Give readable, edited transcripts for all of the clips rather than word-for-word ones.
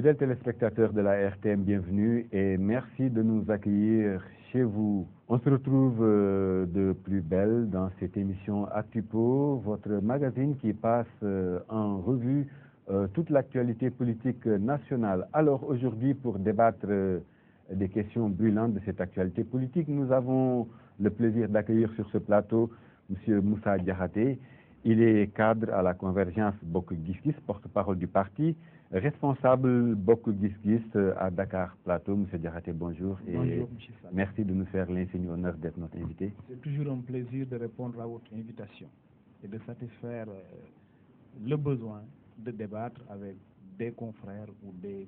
Fidèles téléspectateurs de la RTM, bienvenue et merci de nous accueillir chez vous. On se retrouve de plus belle dans cette émission Actupo, votre magazine qui passe en revue toute l'actualité politique nationale. Alors aujourd'hui, pour débattre des questions brûlantes de cette actualité politique, nous avons le plaisir d'accueillir sur ce plateau M. Moussa Diakhaté. Il est cadre à la convergence Bokk Gis Gis, porte-parole du parti, responsable Bokk Gis Gis à Dakar Plateau. Monsieur Diakhaté, bonjour. Bonjour, monsieur Sall. Merci de nous faire l'insigne honneur d'être notre invité. C'est toujours un plaisir de répondre à votre invitation et de satisfaire le besoin de débattre avec des confrères ou des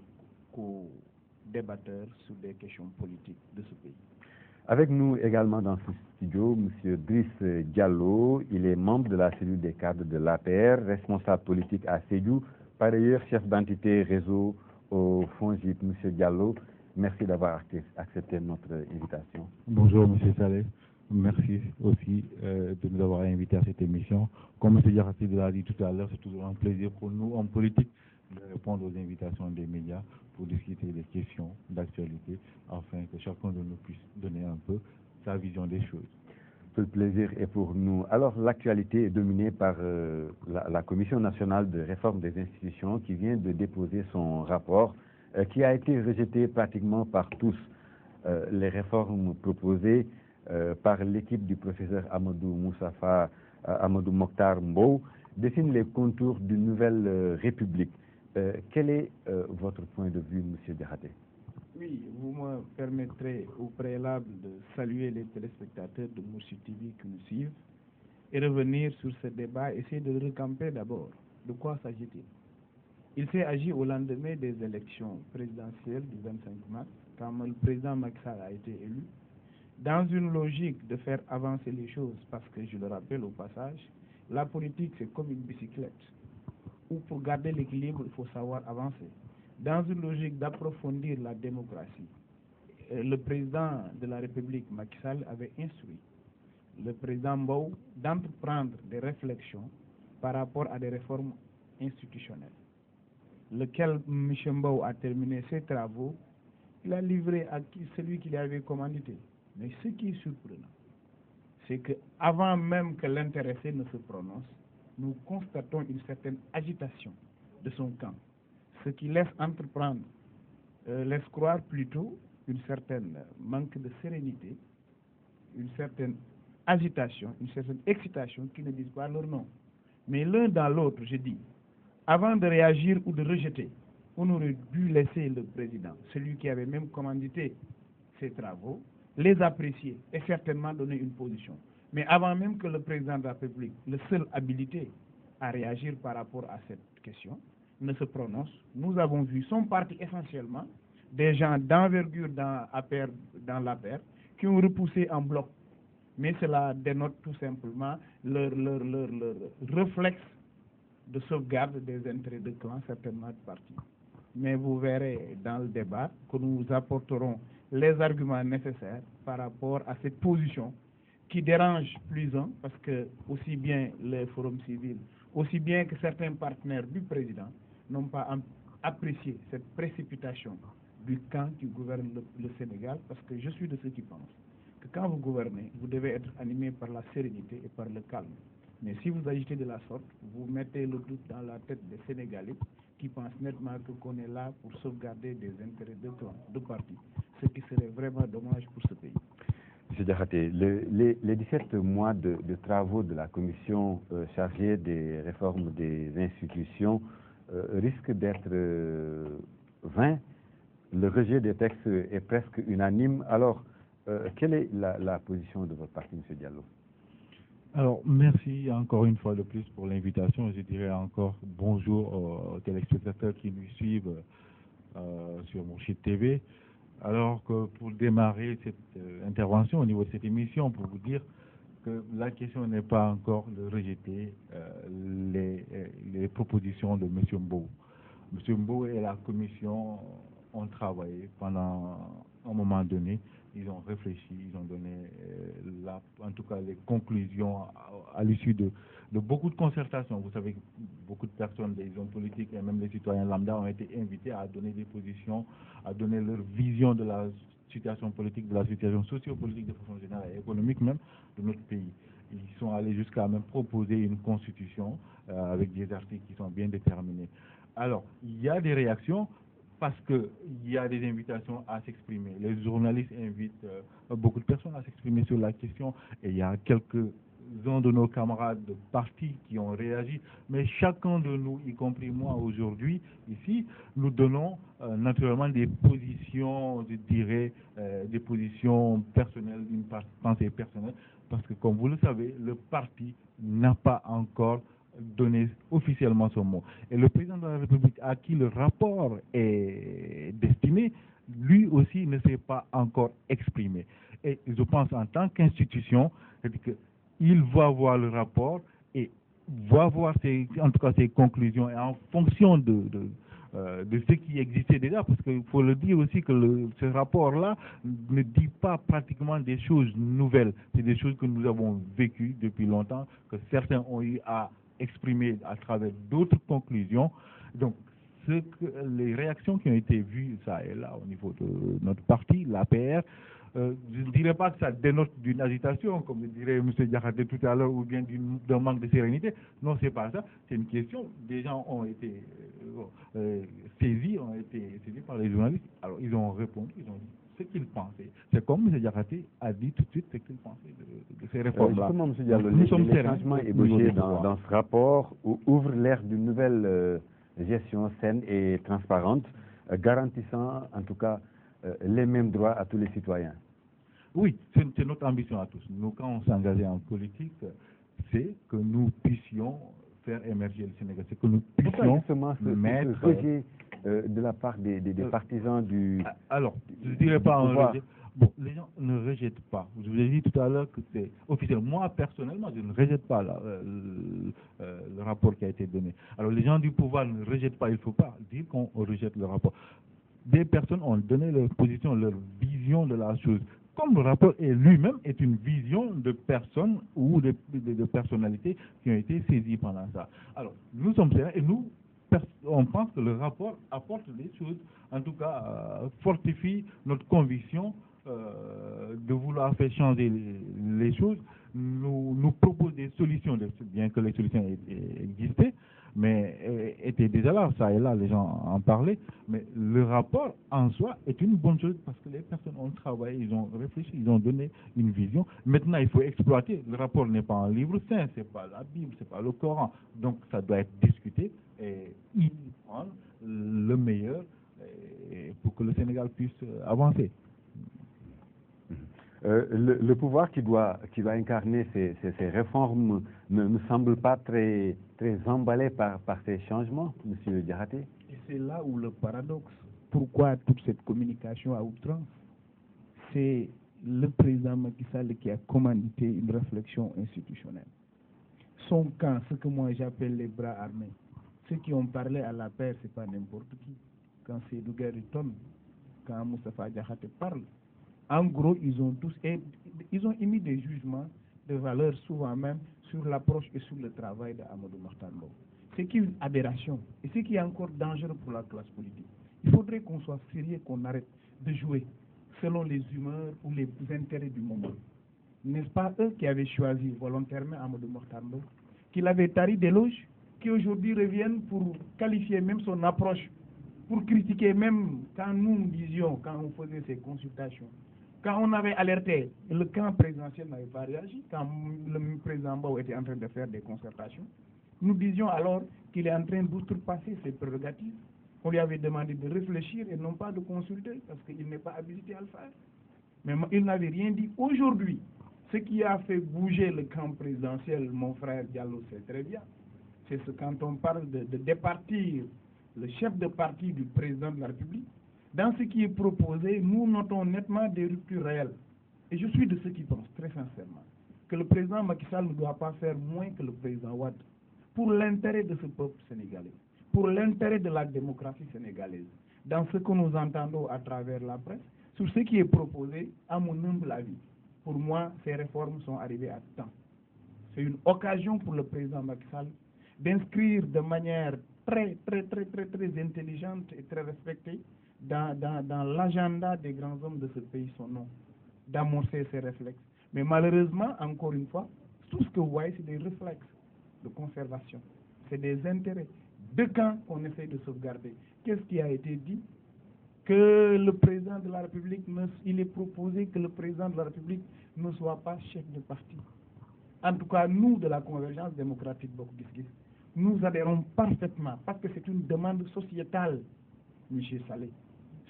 co-débatteurs sur des questions politiques de ce pays. Avec nous également dans ce studio, M. Driss Diallo. Il est membre de la cellule des cadres de l'APR, responsable politique à Sédhiou, par ailleurs chef d'entité réseau au FONGIP. M. Diallo, merci d'avoir accepté notre invitation. Bonjour M. Saleh, merci aussi de nous avoir invités à cette émission. Comme M. Diakhaté l'a dit tout à l'heure, c'est toujours un plaisir pour nous, en politique, de répondre aux invitations des médias pour discuter des questions d'actualité afin que chacun de nous puisse donner un peu sa vision des choses. Tout le plaisir est pour nous. Alors, l'actualité est dominée par la Commission nationale de réforme des institutions qui vient de déposer son rapport qui a été rejeté pratiquement par tous. Les réformes proposées par l'équipe du professeur Amadou Mokhtar Mbow dessinent les contours d'une nouvelle république. Quel est votre point de vue, M. Diakhaté? Oui, vous me permettrez au préalable de saluer les téléspectateurs de Mourchid TV qui nous suivent et revenir sur ce débat, essayer de le recamper d'abord. De quoi s'agit-il? Il s'est agi au lendemain des élections présidentielles du 25 mars, quand le président Macky Sall a été élu, dans une logique de faire avancer les choses, parce que je le rappelle au passage, la politique c'est comme une bicyclette, où pour garder l'équilibre, il faut savoir avancer. Dans une logique d'approfondir la démocratie, le président de la République, Macky Sall, avait instruit le président Mbow d'entreprendre des réflexions par rapport à des réformes institutionnelles. Lequel M. Mbow a terminé ses travaux, il a livré à celui qui l'avait commandité. Mais ce qui est surprenant, c'est qu'avant même que l'intéressé ne se prononce, nous constatons une certaine agitation de son camp, ce qui laisse entreprendre, laisse croire plutôt une certaine manque de sérénité, une certaine agitation, une certaine excitation qui ne disent pas leur nom. Mais l'un dans l'autre, je dis, avant de réagir ou de rejeter, on aurait dû laisser le président, celui qui avait même commandité ses travaux, les apprécier et certainement donner une position. Mais avant même que le président de la République, le seul habilité à réagir par rapport à cette question, ne se prononce, nous avons vu son parti essentiellement, des gens d'envergure dans l'APR, qui ont repoussé en bloc. Mais cela dénote tout simplement leur réflexe de sauvegarde des intérêts de clan, certainement de parti. Mais vous verrez dans le débat que nous apporterons les arguments nécessaires par rapport à cette position qui dérange plus un, parce que aussi bien les forums civils, aussi bien que certains partenaires du président n'ont pas apprécié cette précipitation du camp qui gouverne le Sénégal, parce que je suis de ceux qui pensent que quand vous gouvernez, vous devez être animé par la sérénité et par le calme. Mais si vous agitez de la sorte, vous mettez le doute dans la tête des Sénégalais qui pensent nettement qu'on est là pour sauvegarder des intérêts de clan, de parti, ce qui serait vraiment dommage pour ce pays. M. Diakhaté, les 17 mois de travaux de la commission chargée des réformes des institutions risquent d'être vains. Le rejet des textes est presque unanime. Alors, quelle est la position de votre parti, M. Diallo? Alors, merci encore une fois de plus pour l'invitation. Je dirais encore bonjour aux téléspectateurs qui nous suivent sur Mourchid TV. Alors que pour démarrer cette intervention au niveau de cette émission, pour vous dire que la question n'est pas encore de rejeter les propositions de M. Mbow. M. Mbow et la commission ont travaillé pendant un moment donné ils ont réfléchi, ils ont donné en tout cas les conclusions à l'issue de beaucoup de concertations. Vous savez que beaucoup de personnes, les hommes politiques et même les citoyens lambda ont été invités à donner des positions, à donner leur vision de la situation politique, de la situation sociopolitique de façon générale et économique même de notre pays. Ils sont allés jusqu'à même proposer une constitution avec des articles qui sont bien déterminés. Alors, il y a des réactions parce qu'il y a des invitations à s'exprimer. Les journalistes invitent beaucoup de personnes à s'exprimer sur la question et il y a quelques-uns de nos camarades de parti qui ont réagi, mais chacun de nous, y compris moi aujourd'hui, ici, nous donnons naturellement des positions, je dirais, des positions personnelles, une pensée personnelle, parce que comme vous le savez, le parti n'a pas encore donné officiellement son mot. Et le président de la République à qui le rapport est destiné, lui aussi ne s'est pas encore exprimé. Et je pense en tant qu'institution, il va voir le rapport et va voir en tout cas ses conclusions et en fonction de ce qui existait déjà, parce qu'il faut le dire aussi que ce rapport-là ne dit pas pratiquement des choses nouvelles. C'est des choses que nous avons vécues depuis longtemps, que certains ont eu à exprimer à travers d'autres conclusions. Donc, les réactions qui ont été vues, ça et là, au niveau de notre parti, l'APR, je ne dirais pas que ça dénote d'une agitation, comme le dirait M. Diakhaté tout à l'heure, ou bien d'un manque de sérénité. Non, c'est pas ça. C'est une question. Des gens ont été saisis par les journalistes. Alors, ils ont répondu, ils ont dit ce qu'ils pensaient. C'est comme M. Diakhaté a dit tout de suite ce qu'il pensait de ces réformes-là. Justement, M. Diallo, les changements ébauchés dans ce rapport ouvrent l'ère d'une nouvelle gestion saine et transparente, garantissant en tout cas les mêmes droits à tous les citoyens. Oui, c'est notre ambition à tous. Nous, quand on s'engageait en politique, c'est que nous puissions faire émerger le Sénégal. C'est que nous puissions justement ce rejet de la part des partisans du... Alors, je ne dirais pas un rejet. Bon, les gens ne rejettent pas. Je vous ai dit tout à l'heure que c'est officiel. Moi, personnellement, je ne rejette pas le rapport qui a été donné. Alors, les gens du pouvoir ne rejettent pas. Il ne faut pas dire qu'on rejette le rapport. Des personnes ont donné leur position, leur vision de la chose. Comme le rapport lui-même est une vision de personnes ou de personnalités qui ont été saisies pendant ça. Alors, nous sommes sérieux et nous, on pense que le rapport apporte des choses, en tout cas, fortifie notre conviction de vouloir faire changer les choses, nous propose des solutions, bien que les solutions existaient, mais étaient déjà là, ça et là, les gens en parlaient, mais le rapport en soi est une bonne chose parce que les personnes ont travaillé, ils ont réfléchi, ils ont donné une vision. Maintenant, il faut exploiter. Le rapport n'est pas un livre saint, c'est pas la Bible, c'est pas le Coran, donc ça doit être discuté et y prendre le meilleur pour que le Sénégal puisse avancer. Le pouvoir qui doit incarner ces réformes ne semble pas très emballé par ces changements, M. Diakhaté. Et c'est là où le paradoxe. Pourquoi toute cette communication à outrance? C'est le président Macky Sall qui a commandité une réflexion institutionnelle. Son camp, ce que moi j'appelle les bras armés, ceux qui ont parlé à la paix, c'est pas n'importe qui. Quand Seydou Gueye tombe, quand Moustapha Diakhaté parle, en gros, ils ont émis des jugements de valeur souvent même sur l'approche et sur le travail d'Amadou Mahtar Mbow. C'est une aberration et ce qui est encore dangereux pour la classe politique. Il faudrait qu'on soit sérieux, qu'on arrête de jouer selon les humeurs ou les intérêts du moment. N'est-ce pas eux qui avaient choisi volontairement Amadou Mahtar Mbow, qui l'avaient tari d'éloges, qui aujourd'hui reviennent pour qualifier même son approche, pour critiquer même quand nous disions, quand on faisait ces consultations. Quand on avait alerté, le camp présidentiel n'avait pas réagi. Quand le président Mbow était en train de faire des concertations, nous disions alors qu'il est en train d'outrepasser ses prérogatives. On lui avait demandé de réfléchir et non pas de consulter, parce qu'il n'est pas habilité à le faire. Mais il n'avait rien dit. Aujourd'hui, ce qui a fait bouger le camp présidentiel, mon frère Diallo sait très bien, c'est quand on parle de départir le chef de parti du président de la République. Dans ce qui est proposé, nous notons nettement des ruptures réelles. Et je suis de ceux qui pensent très sincèrement que le président Macky Sall ne doit pas faire moins que le président Wade pour l'intérêt de ce peuple sénégalais, pour l'intérêt de la démocratie sénégalaise. Dans ce que nous entendons à travers la presse, sur ce qui est proposé, à mon humble avis, pour moi, ces réformes sont arrivées à temps. C'est une occasion pour le président Macky Sall d'inscrire de manière très intelligente et très respectée dans l'agenda des grands hommes de ce pays son nom, d'amorcer ces réflexes. Mais malheureusement, encore une fois, tout ce que vous voyez, c'est des réflexes de conservation. C'est des intérêts de camps qu'on essaie de sauvegarder. Qu'est-ce qui a été dit? Que le président de la République, il est proposé que le président de la République ne soit pas chef de parti. En tout cas, nous, de la Convergence démocratique Bokk Gis Gis, nous adhérons parfaitement, parce que c'est une demande sociétale, M. Saleh.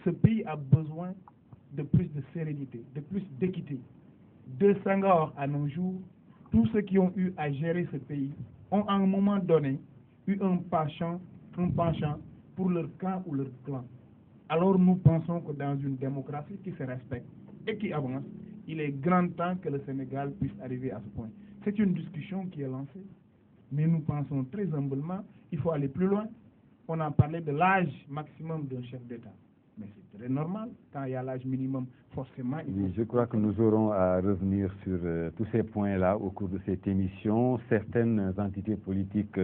Ce pays a besoin de plus de sérénité, de plus d'équité. De Senghor à nos jours, tous ceux qui ont eu à gérer ce pays ont à un moment donné eu un penchant pour leur camp ou leur clan. Alors nous pensons que dans une démocratie qui se respecte et qui avance, il est grand temps que le Sénégal puisse arriver à ce point. C'est une discussion qui est lancée, mais nous pensons très humblement qu'il faut aller plus loin. On a parlé de l'âge maximum d'un chef d'État. Mais c'est très normal, quand il y a l'âge minimum, forcément... Oui, je crois que nous aurons à revenir sur tous ces points-là au cours de cette émission. Certaines entités politiques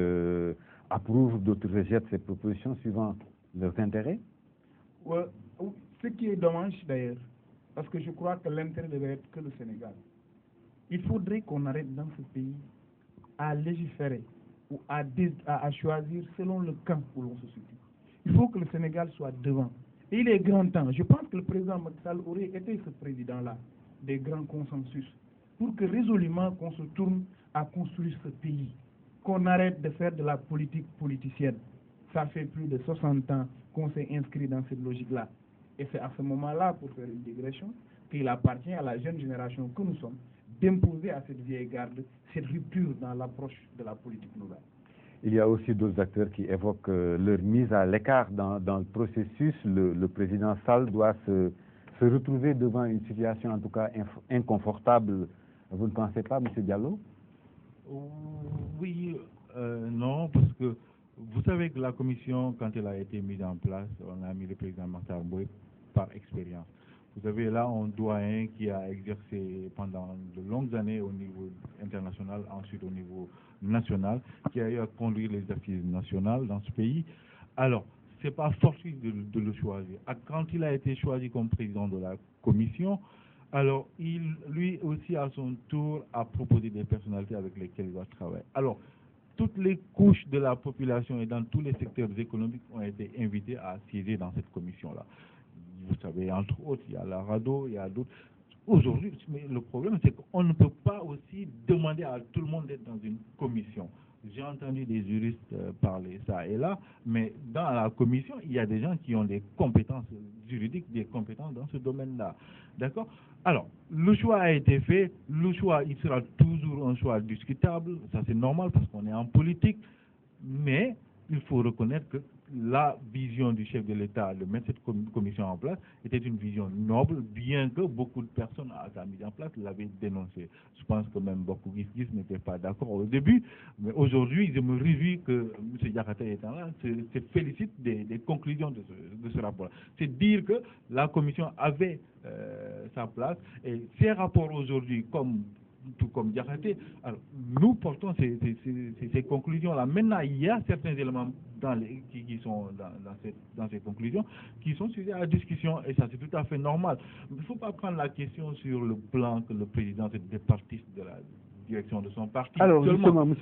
approuvent, d'autres rejettent ces propositions suivant leurs intérêts. Ouais, ce qui est dommage d'ailleurs, parce que je crois que l'intérêt devait être que le Sénégal. Il faudrait qu'on arrête dans ce pays à légiférer ou à choisir selon le camp où l'on se situe. Il faut que le Sénégal soit devant. Et il est grand temps. Je pense que le président Macky Sall aurait été ce président-là, des grands consensus, pour que résolument qu'on se tourne à construire ce pays, qu'on arrête de faire de la politique politicienne. Ça fait plus de 60 ans qu'on s'est inscrit dans cette logique-là. Et c'est à ce moment-là, pour faire une digression, qu'il appartient à la jeune génération que nous sommes d'imposer à cette vieille garde cette rupture dans l'approche de la politique nouvelle. Il y a aussi d'autres acteurs qui évoquent leur mise à l'écart dans le processus. Le président Sall doit se retrouver devant une situation en tout cas inconfortable. Vous ne pensez pas, M. Diallo? Oui, non, parce que vous savez que la commission, quand elle a été mise en place, on a mis le président Makhtar Mboye par expérience. Vous avez là un doyen qui a exercé pendant de longues années au niveau international, ensuite au niveau national, qui a eu à conduire les assises nationales dans ce pays. Alors, ce n'est pas fortuit de le choisir. Quand il a été choisi comme président de la commission, alors lui aussi à son tour a proposé des personnalités avec lesquelles il va travailler. Alors, toutes les couches de la population et dans tous les secteurs économiques ont été invitées à siéger dans cette commission-là. Vous savez, entre autres, il y a la RADDHO, il y a d'autres. Aujourd'hui, le problème, c'est qu'on ne peut pas aussi demander à tout le monde d'être dans une commission. J'ai entendu des juristes parler ça et là, mais dans la commission, il y a des gens qui ont des compétences juridiques, des compétences dans ce domaine-là. D'accord? Alors, le choix a été fait. Le choix, il sera toujours un choix discutable. Ça, c'est normal parce qu'on est en politique. Mais il faut reconnaître que la vision du chef de l'État de mettre cette commission en place était une vision noble, bien que beaucoup de personnes à sa mise en place l'avaient dénoncée. Je pense que même Bokk Gis Gis n'était pas d'accord au début, mais aujourd'hui, je me réjouis que M. Diakhaté étant là, se félicite des conclusions de ce rapport. C'est dire que la commission avait sa place, et ces rapports aujourd'hui, tout comme Diakhaté, alors nous portons ces conclusions-là. Maintenant, il y a certains éléments qui sont dans ces conclusions qui sont sujets à la discussion, et ça c'est tout à fait normal. Il ne faut pas prendre la question sur le plan que le président est départiste de la direction de son parti. Alors justement, M.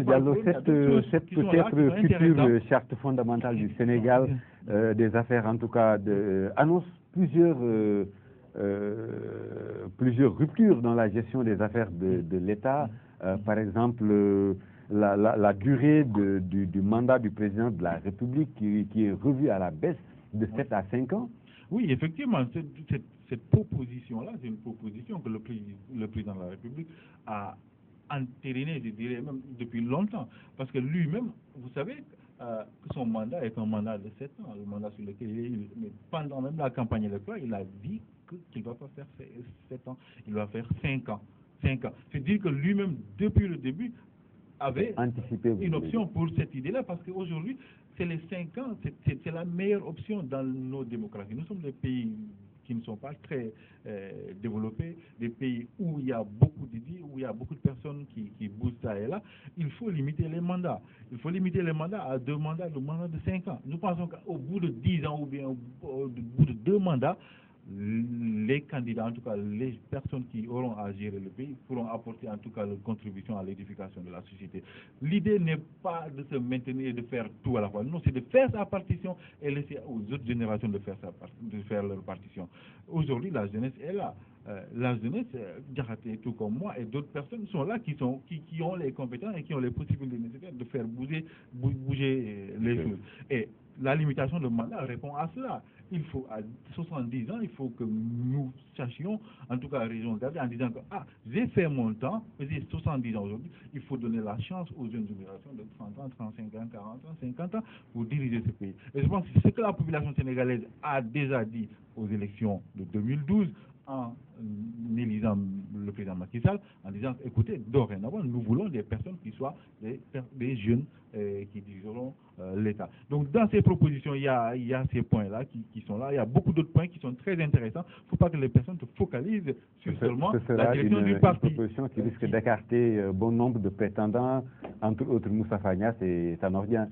Diallo, cette peut-être future charte fondamentale du Sénégal, des affaires en tout cas, annonce plusieurs ruptures dans la gestion des affaires de l'État. Par exemple, la durée du mandat du président de la République qui est revue à la baisse de 7 à 5 ans. Oui, effectivement, cette proposition-là, c'est une proposition que le président de la République a entérinée, je dirais même, depuis longtemps. Parce que lui-même, vous savez, que son mandat est un mandat de 7 ans, le mandat sur lequel il est élu. Mais pendant même la campagne électorale, il a dit qu'il ne va pas faire 7 ans, il va faire 5 ans. 5 ans. C'est-à-dire que lui-même, depuis le début, avait anticipé une option pour cette idée-là, parce qu'aujourd'hui, c'est les 5 ans, c'est la meilleure option dans nos démocraties. Nous sommes des pays qui ne sont pas très développés, des pays où il y a beaucoup d'idées, où il y a beaucoup de personnes qui bougent ça et là, il faut limiter les mandats. Il faut limiter les mandats à 2 mandats, le mandat de 5 ans. Nous pensons qu'au bout de 10 ans ou bien au bout de 2 mandats, les candidats, en tout cas les personnes qui auront à gérer le pays, pourront apporter en tout cas leur contribution à l'édification de la société. L'idée n'est pas de se maintenir et de faire tout à la fois. Non, c'est de faire sa partition et laisser aux autres générations de faire leur partition. Aujourd'hui, la jeunesse est là. La jeunesse, Diakhaté, tout comme moi, et d'autres personnes sont là qui ont les compétences et qui ont les possibilités nécessaires de faire bouger les choses. Et la limitation de mandat répond à cela. Il faut, à 70 ans, il faut que nous sachions, en tout cas raison garder, en disant que j'ai fait mon temps, j'ai 70 ans aujourd'hui, il faut donner la chance aux jeunes générations de 30 ans, 35 ans, 40 ans, 50 ans pour diriger ce pays. Et je pense que ce que la population sénégalaise a déjà dit aux élections de 2012, en élisant le président Macky Sall, en disant, écoutez, dorénavant, nous voulons des personnes qui soient des jeunes qui dirigeront l'État. Donc, dans ces propositions, il y a ces points-là qui sont là. Il y a beaucoup d'autres points qui sont très intéressants. Il ne faut pas que les personnes se focalisent sur seulement la direction du parti. Une proposition qui risque d'écarter bon nombre de prétendants, entre autres Moussa Fagnas et Tanor Dieng.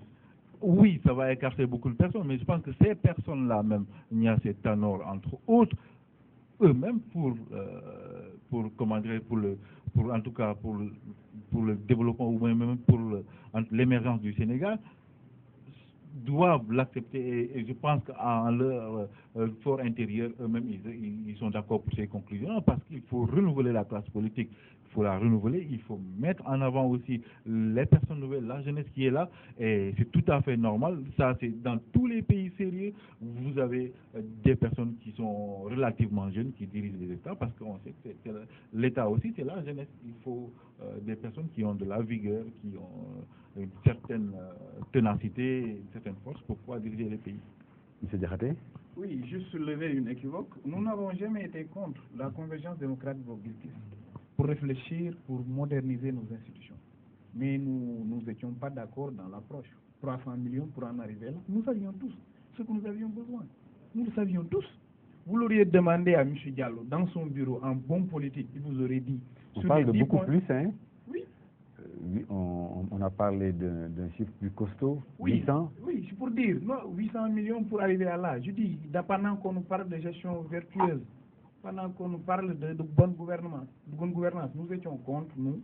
Oui, ça va écarter beaucoup de personnes, mais je pense que ces personnes-là, même Niasse et Tanor, entre autres, eux-mêmes en tout cas pour le développement ou même pour l'émergence du Sénégal, doivent l'accepter et je pense qu'en leur fort intérieur, eux-mêmes, ils sont d'accord pour ces conclusions parce qu'il faut renouveler la classe politique. Il faut la renouveler, il faut mettre en avant aussi les personnes nouvelles, la jeunesse qui est là, et c'est tout à fait normal. Ça, c'est dans tous les pays sérieux, vous avez des personnes qui sont relativement jeunes qui dirigent les États, parce qu'on sait que l'État aussi, c'est la jeunesse. Il faut des personnes qui ont de la vigueur, qui ont une certaine ténacité, une certaine force pour pouvoir diriger les pays. M. Diakhaté? Oui, juste soulever une équivoque. Nous n'avons jamais été contre la convergence démocratique pour réfléchir, pour moderniser nos institutions. Mais nous n'étions pas d'accord dans l'approche. 300 millions pour en arriver là. Nous savions tous ce que nous avions besoin. Nous le savions tous. Vous l'auriez demandé à M. Diallo dans son bureau, en bon politique, il vous aurait dit... On parle de beaucoup plus, hein? Oui. On a parlé d'un chiffre plus costaud, oui, 800. Oui, c'est pour dire, non, 800 millions pour arriver à là. Je dis, pendant qu'on nous parle de gestion vertueuse, pendant qu'on nous parle de bonne gouvernance, nous étions contre, nous,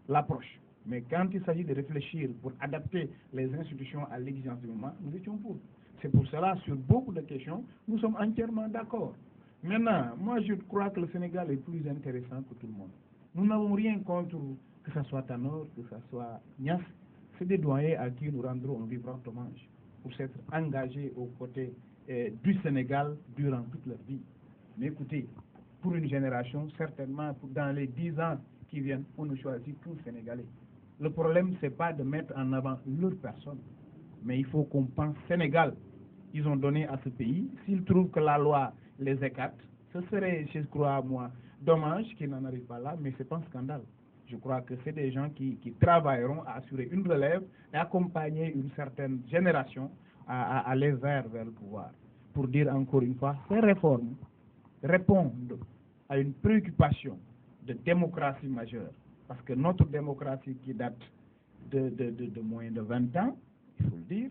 l'approche. Mais quand il s'agit de réfléchir pour adapter les institutions à l'exigence du moment, nous étions pour. C'est pour cela, sur beaucoup de questions, nous sommes entièrement d'accord. Maintenant, moi, je crois que le Sénégal est plus intéressant que tout le monde. Nous n'avons rien contre que ce soit Tanor, que ce soit Niasse. C'est des doyens à qui nous rendrons un vibrant hommage pour s'être engagés aux côtés du Sénégal durant toute leur vie. Mais écoutez, pour une génération, certainement, dans les 10 ans qui viennent, on ne choisit qu'un Sénégalais. Le problème, ce n'est pas de mettre en avant leur personne, mais il faut qu'on pense Sénégal. Ils ont donné à ce pays. S'ils trouvent que la loi les écarte, ce serait, je crois, moi, dommage qu'ils n'en arrivent pas là, mais ce n'est pas un scandale. Je crois que c'est des gens qui travailleront à assurer une relève et accompagner une certaine génération à aller vers le pouvoir. Pour dire encore une fois, ces réformes répondent à une préoccupation de démocratie majeure. Parce que notre démocratie qui date de moins de 20 ans, il faut le dire,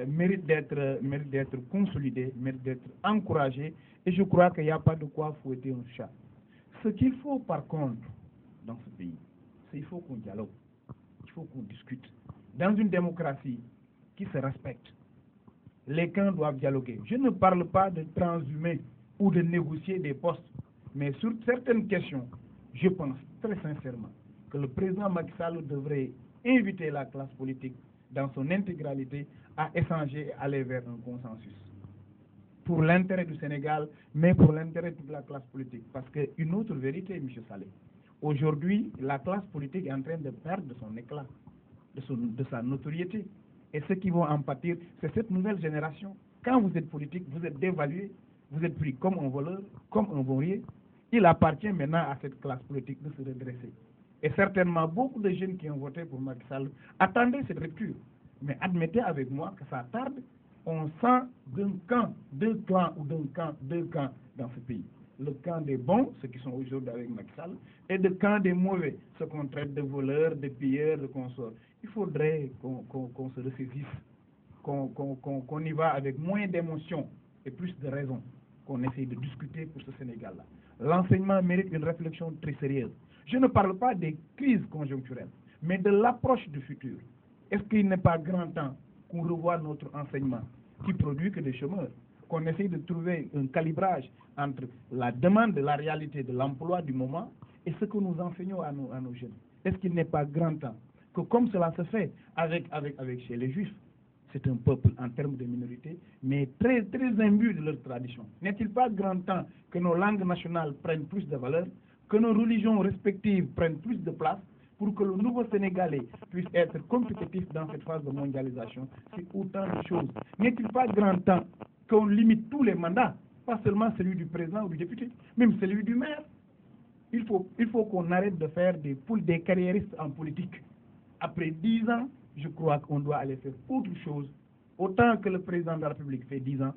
mérite d'être consolidée, mérite d'être encouragée. Et je crois qu'il n'y a pas de quoi fouetter un chat. Ce qu'il faut par contre dans ce pays, c'est qu'il faut qu'on dialogue, il faut qu'on discute. Dans une démocratie qui se respecte, les camps doivent dialoguer. Je ne parle pas de transhumer ou de négocier des postes, mais sur certaines questions, je pense très sincèrement que le président Macky Sall devrait inviter la classe politique dans son intégralité à échanger et aller vers un consensus. Pour l'intérêt du Sénégal, mais pour l'intérêt de la classe politique. Parce qu'une autre vérité, M. Saleh, aujourd'hui, la classe politique est en train de perdre son éclat, de sa notoriété. Et ceux qui vont en pâtir, c'est cette nouvelle génération. Quand vous êtes politique, vous êtes dévalué, vous êtes pris comme un voleur, comme un vaurier. Il appartient maintenant à cette classe politique de se redresser. Et certainement, beaucoup de jeunes qui ont voté pour Macky Sall attendaient cette rupture. Mais admettez avec moi que ça tarde on sent d'un camp, deux clans ou deux camps dans ce pays. Le camp des bons, ceux qui sont aujourd'hui avec Macky Sall, et le camp des mauvais, ceux qu'on traite de voleurs, de pilleurs, de consorts. Il faudrait qu'on se ressaisisse, qu'on y va avec moins d'émotions et plus de raison, qu'on essaye de discuter pour ce Sénégal-là. L'enseignement mérite une réflexion très sérieuse. Je ne parle pas des crises conjoncturelles, mais de l'approche du futur. Est-ce qu'il n'est pas grand temps qu'on revoie notre enseignement qui produit que des chômeurs, qu'on essaye de trouver un calibrage entre la demande, la réalité de l'emploi du moment et ce que nous enseignons à nos jeunes? Est-ce qu'il n'est pas grand temps que, comme cela se fait avec chez les Juifs, c'est un peuple en termes de minorité, mais très, très imbu de leur tradition. N'est-il pas grand temps que nos langues nationales prennent plus de valeur, que nos religions respectives prennent plus de place, pour que le nouveau Sénégalais puisse être compétitif dans cette phase de mondialisation? C'est autant de choses. N'est-il pas grand temps qu'on limite tous les mandats, pas seulement celui du président ou du député, même celui du maire? Il faut qu'on arrête de faire des carriéristes en politique. Après 10 ans, je crois qu'on doit aller faire autre chose. Autant que le président de la République fait 10 ans,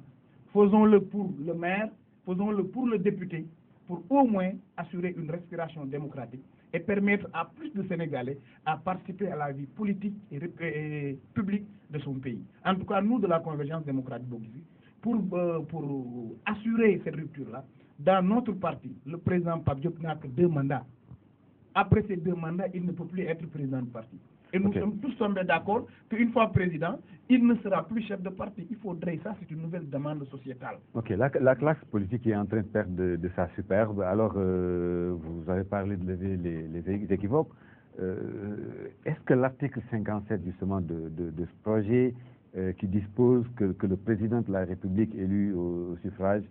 faisons-le pour le maire, faisons-le pour le député, pour au moins assurer une respiration démocratique et permettre à plus de Sénégalais à participer à la vie politique et publique de son pays. En tout cas, nous, de la Convergence démocratique Bogizi, pour assurer cette rupture-là, dans notre parti, le président Pape Diop n'a que 2 mandats. Après ces 2 mandats, il ne peut plus être président du parti. Et nous sommes tous tombés d'accord qu'une fois président, il ne sera plus chef de parti. Il faudrait, ça c'est une nouvelle demande sociétale. Ok, la classe politique est en train de perdre de sa superbe. Alors, vous avez parlé de lever les équivoques. Est-ce que l'article 57 justement de ce projet qui dispose que le président de la République élu au suffrage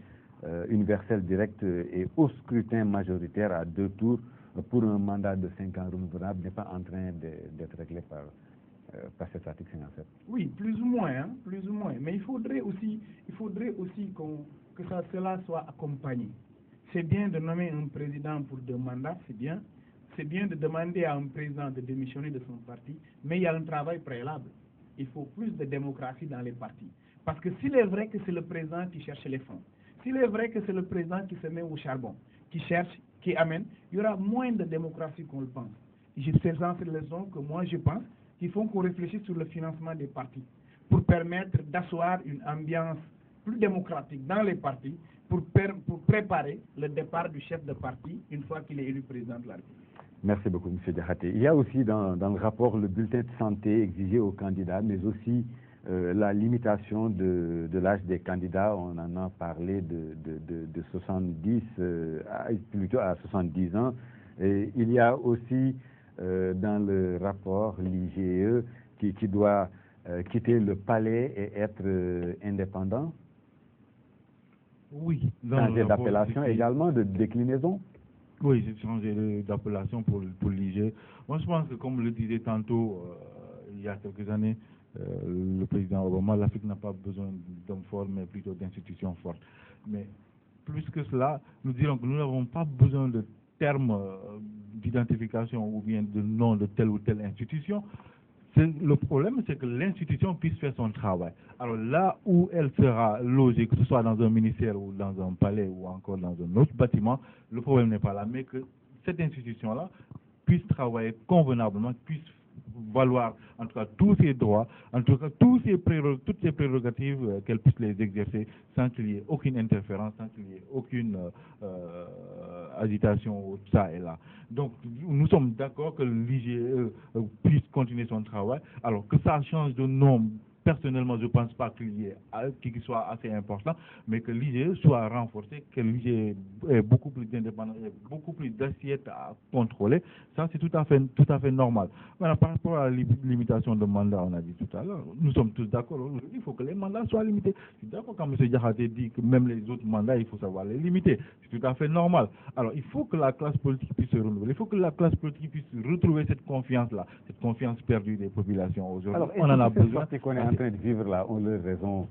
universel direct et au scrutin majoritaire à 2 tours pour un mandat de 5 ans renouvelable n'est pas en train d'être réglé par cet article 57? Oui, plus ou moins. Mais il faudrait aussi que cela soit accompagné. C'est bien de nommer un président pour 2 mandats, c'est bien. C'est bien de demander à un président de démissionner de son parti, mais il y a un travail préalable. Il faut plus de démocratie dans les partis. Parce que s'il est vrai que c'est le président qui cherche les fonds, s'il est vrai que c'est le président qui se met au charbon, qui cherche, qui amène, il y aura moins de démocratie qu'on le pense. C'est dans ces raisons que moi je pense qu'il faut qu'on réfléchisse sur le financement des partis pour permettre d'asseoir une ambiance plus démocratique dans les partis pour préparer le départ du chef de parti une fois qu'il est élu président de la République. Merci beaucoup, M. Diakhaté. Il y a aussi dans le rapport le bulletin de santé exigé aux candidats, mais aussi la limitation de l'âge des candidats. On en a parlé de 70, plutôt à 70 ans. Et il y a aussi dans le rapport l'IGE qui doit quitter le palais et être indépendant. Oui. Changer d'appellation également, de déclinaison. Oui, c'est changer d'appellation pour l'IGE. Moi, je pense que, comme le disait tantôt, il y a quelques années, le président Obama, l'Afrique n'a pas besoin d'hommes forts, mais plutôt d'institutions fortes. Mais plus que cela, nous dirons que nous n'avons pas besoin de termes d'identification ou bien de nom de telle ou telle institution. Le problème, c'est que l'institution puisse faire son travail. Alors là où elle sera logée, que ce soit dans un ministère ou dans un palais ou encore dans un autre bâtiment, le problème n'est pas là, mais que cette institution-là puisse travailler convenablement, puisse valoir en tout cas tous ses droits, en tout cas toutes ses prérogatives, qu'elle puisse les exercer sans qu'il y ait aucune interférence, sans qu'il y ait aucune agitation, ça et là. Donc nous sommes d'accord que l'IGE puisse continuer son travail, alors que ça change de nom. Personnellement, je ne pense pas qu'il soit assez important, mais que l'IGE soit renforcé, que l'IGE ait beaucoup plus d'indépendance, beaucoup plus d'assiettes à contrôler. Ça, c'est tout à fait normal. Maintenant, par rapport à la limitation de mandat, on a dit tout à l'heure, nous sommes tous d'accord. Il faut que les mandats soient limités. Je suis d'accord quand M. Diakhaté dit que même les autres mandats, il faut savoir les limiter. C'est tout à fait normal. Alors, il faut que la classe politique puisse se renouveler. Il faut que la classe politique puisse retrouver cette confiance-là, cette confiance perdue des populations aujourd'hui. On en a besoin. En train de vivre là ont leur raison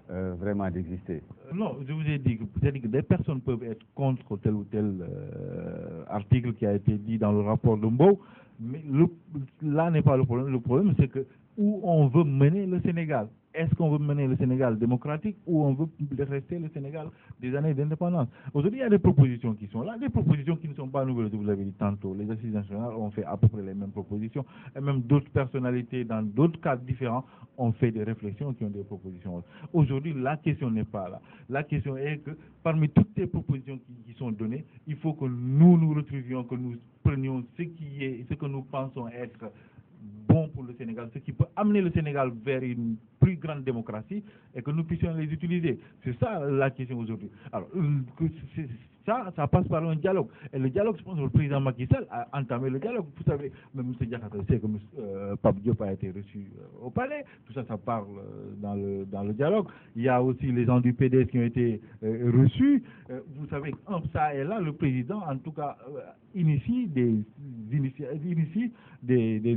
vraiment d'exister. Non, je vous ai dit que peut-être que des personnes peuvent être contre tel ou tel article qui a été dit dans le rapport de Mbow, mais là n'est pas le problème. Le problème, c'est que où on veut mener le Sénégal. est-ce qu'on veut mener le Sénégal démocratique ou on veut rester le Sénégal des années d'indépendance? Aujourd'hui, il y a des propositions qui sont là, des propositions qui ne sont pas nouvelles, vous l'avez dit tantôt. Les assises nationales ont fait à peu près les mêmes propositions, et même d'autres personnalités dans d'autres cadres différents ont fait des réflexions qui ont des propositions. Aujourd'hui, la question n'est pas là. La question est que parmi toutes les propositions qui sont données, il faut que nous retrouvions, que nous prenions ce que nous pensons être bon pour le Sénégal, ce qui peut amener le Sénégal vers une plus grande démocratie et que nous puissions les utiliser. C'est ça la question aujourd'hui. Alors, ça passe par un dialogue. Et le dialogue, je pense que le président Macky Sall a entamé le dialogue. Vous savez, même M. Diakhaté sait que Pape Diop a été reçu au palais. Tout ça, ça parle dans le dialogue. Il y a aussi les gens du PDS qui ont été reçus. Vous savez, ça et là, le président, en tout cas, initie des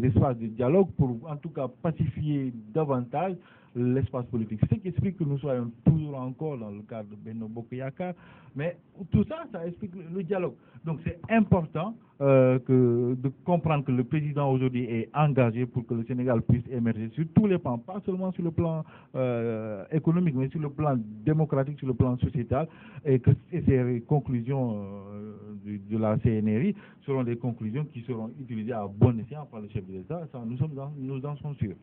espaces de dialogue pour, en tout cas, pacifier davantage l'espace politique. C'est ce qui explique que nous soyons toujours encore dans le cadre de Benno Bokk Yakaar, mais tout ça, ça explique le dialogue. Donc c'est important de comprendre que le président aujourd'hui est engagé pour que le Sénégal puisse émerger sur tous les plans, pas seulement sur le plan économique, mais sur le plan démocratique, sur le plan sociétal, et que ces conclusions de la CNRI seront des conclusions qui seront utilisées à bon escient par le chef de l'État. Nous en sommes sûrs.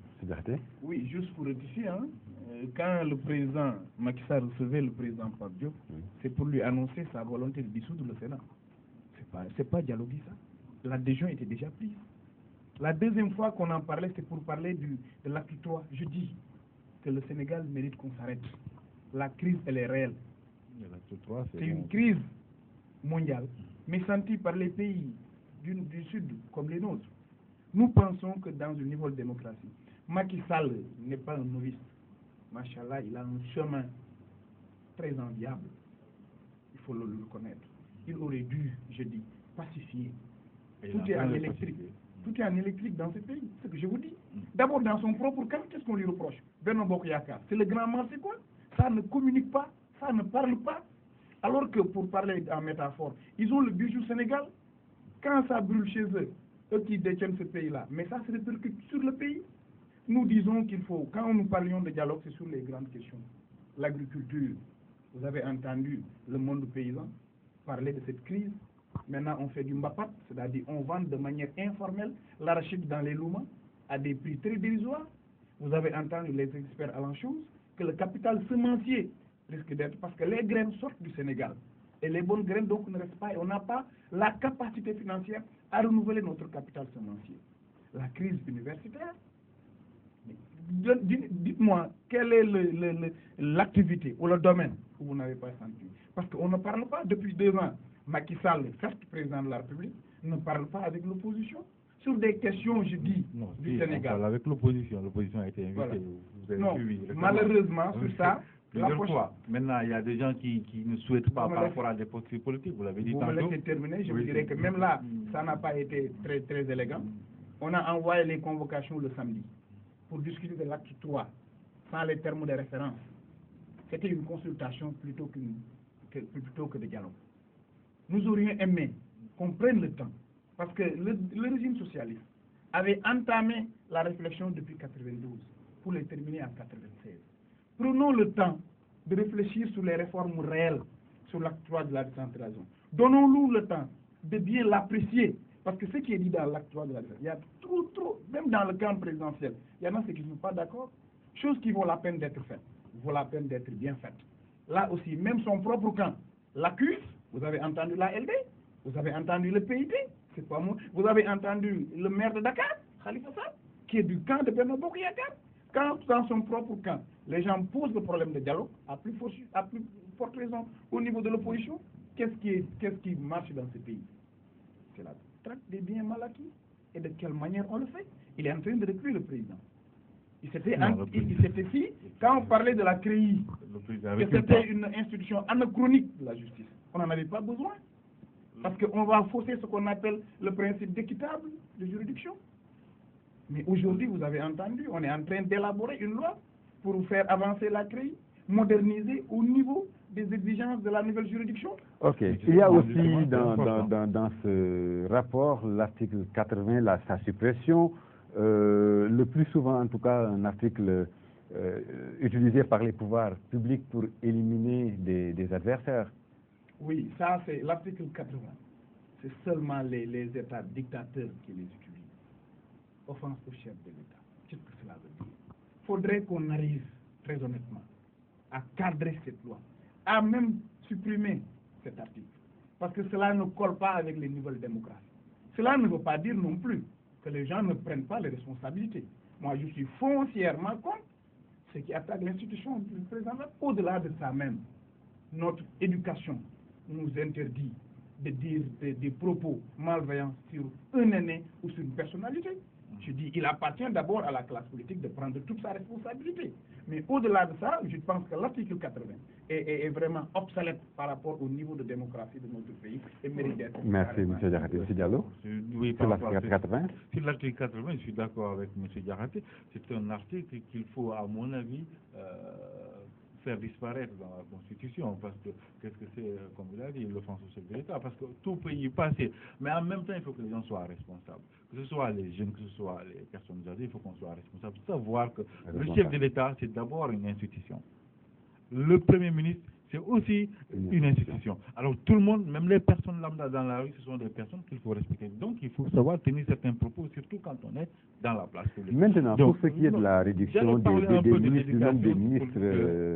Oui, juste pour rectifier, quand le président Macky Sall recevait le président Pape Diop, c'est pour lui annoncer sa volonté de dissoudre le Sénat. C'est pas dialoguer ça. L'adhésion était déjà prise. La deuxième fois qu'on en parlait, c'est pour parler de l'acte 3. Je dis que le Sénégal mérite qu'on s'arrête. La crise, elle est réelle. C'est une crise mondiale, mais sentie par les pays du Sud comme les nôtres. Nous pensons que dans un niveau de démocratie, Macky Sall n'est pas un novice. Machallah, il a un chemin très enviable. Il faut le reconnaître. Il aurait dû, je dis, pacifier. Tout est en électrique. Tout est en électrique dans ce pays, c'est ce que je vous dis. D'abord, dans son propre camp, qu'est-ce qu'on lui reproche? Benno Bokk Yakaar, c'est le grand mal, c'est quoi? Ça ne communique pas, ça ne parle pas. Alors que, pour parler en métaphore, ils ont le bijou Sénégal. Quand ça brûle chez eux, eux qui détiennent ce pays-là, mais ça se répercute sur le pays. Nous disons qu'il faut, quand nous parlions de dialogue, c'est sur les grandes questions. L'agriculture, vous avez entendu le monde paysan parler de cette crise. Maintenant, on fait du mbapat, c'est-à-dire on vend de manière informelle l'arachide dans les loumas à des prix très dérisoires. Vous avez entendu les experts à la chose que le capital semencier risque d'être, parce que les graines sortent du Sénégal. Et les bonnes graines, donc, ne restent pas, et on n'a pas la capacité financière à renouveler notre capital semencier. La crise universitaire, dites-moi, quelle est l'activité ou le domaine où vous n'avez pas senti? Parce qu'on ne parle pas depuis 2 ans. Macky Sall, certes président de la République, ne parle pas avec l'opposition sur des questions, je dis, du Sénégal. On parle avec l'opposition. L'opposition a été invitée. Voilà. Vous avez non, suivi, malheureusement, sur ça, plusieurs fois. Maintenant, il y a des gens qui ne souhaitent pas par rapport à des postures politiques. Vous l'avez dit tantôt. Vous me laissez terminer. Je vous dirais que même là, ça n'a pas été très, très élégant. On a envoyé les convocations le samedi pour discuter de l'acte 3, sans les termes de référence. C'était une consultation plutôt que de dialogue. Nous aurions aimé qu'on prenne le temps, parce que le régime socialiste avait entamé la réflexion depuis 92 pour les terminer en 96. Prenons le temps de réfléchir sur les réformes réelles, sur l'acte 3 de la décentralisation. Donnons-nous le temps de bien l'apprécier, parce que ce qui est dit dans l'acte 3 de la décentralisation, il y a trop, même dans le camp présidentiel, il y en a ceux qui ne sont pas d'accord, choses qui vaut la peine d'être faites, vaut la peine d'être bien faites. Là aussi, même son propre camp l'accuse. Vous avez entendu la LD, vous avez entendu le PIT, c'est pas moi. Vous avez entendu le maire de Dakar, Khalifa Sall, qui est du camp de Benno Bokk Yakaar. Quand dans son propre camp, les gens posent le problème de dialogue, à plus forte raison au niveau de l'opposition, qu'est-ce qui marche dans ce pays? C'est la traite des biens mal acquis. Et de quelle manière on le fait? Il est en train de recruter le président. Il s'était dit, quand on parlait de la CREI, que c'était une institution anachronique de la justice. On n'en avait pas besoin. Parce qu'on va fausser ce qu'on appelle le principe d'équitable de juridiction. Mais aujourd'hui, vous avez entendu, on est en train d'élaborer une loi pour faire avancer la CREI, moderniser au niveau des exigences de la nouvelle juridiction. Ok. Il y a aussi dans ce rapport l'article 80, sa suppression. Le plus souvent, en tout cas, un article utilisés par les pouvoirs publics pour éliminer des adversaires. Oui, ça c'est l'article 80. C'est seulement les États dictateurs qui les utilisent. Offense au chef de l'État. Qu'est-ce que cela veut dire? Il faudrait qu'on arrive, très honnêtement, à cadrer cette loi, à même supprimer cet article. Parce que cela ne colle pas avec les nouvelles démocraties. Cela ne veut pas dire non plus que les gens ne prennent pas les responsabilités. Moi, je suis foncièrement contre ce qui attaque l'institution du président. Au-delà de ça même, notre éducation nous interdit de dire des propos malveillants sur un aîné ou sur une personnalité. Je dis, il appartient d'abord à la classe politique de prendre toute sa responsabilité. Mais au-delà de ça, je pense que l'article 80 est vraiment obsolète par rapport au niveau de démocratie de notre pays et mérite d'être. Merci, M. Diakhaté. M. Diallo, oui, sur l'article 80. Sur l'article 80, je suis d'accord avec M. Diakhaté. C'est un article qu'il faut, à mon avis, faire disparaître dans la Constitution, parce que qu'est-ce que c'est, comme il a dit, l'offense au chef de l'État, parce que tout peut y passer, mais en même temps, il faut que les gens soient responsables, que ce soit les jeunes, que ce soit les personnes âgées, il faut qu'on soit responsable, savoir que le chef de l'État, c'est d'abord une institution. Le Premier ministre, c'est aussi une institution. Alors tout le monde, même les personnes lambda dans la rue, ce sont des personnes qu'il faut respecter. Donc il faut savoir tenir certains propos, surtout quand on est dans la place publique. Maintenant, donc, pour ce qui est de la réduction des ministres, du nombre de ministres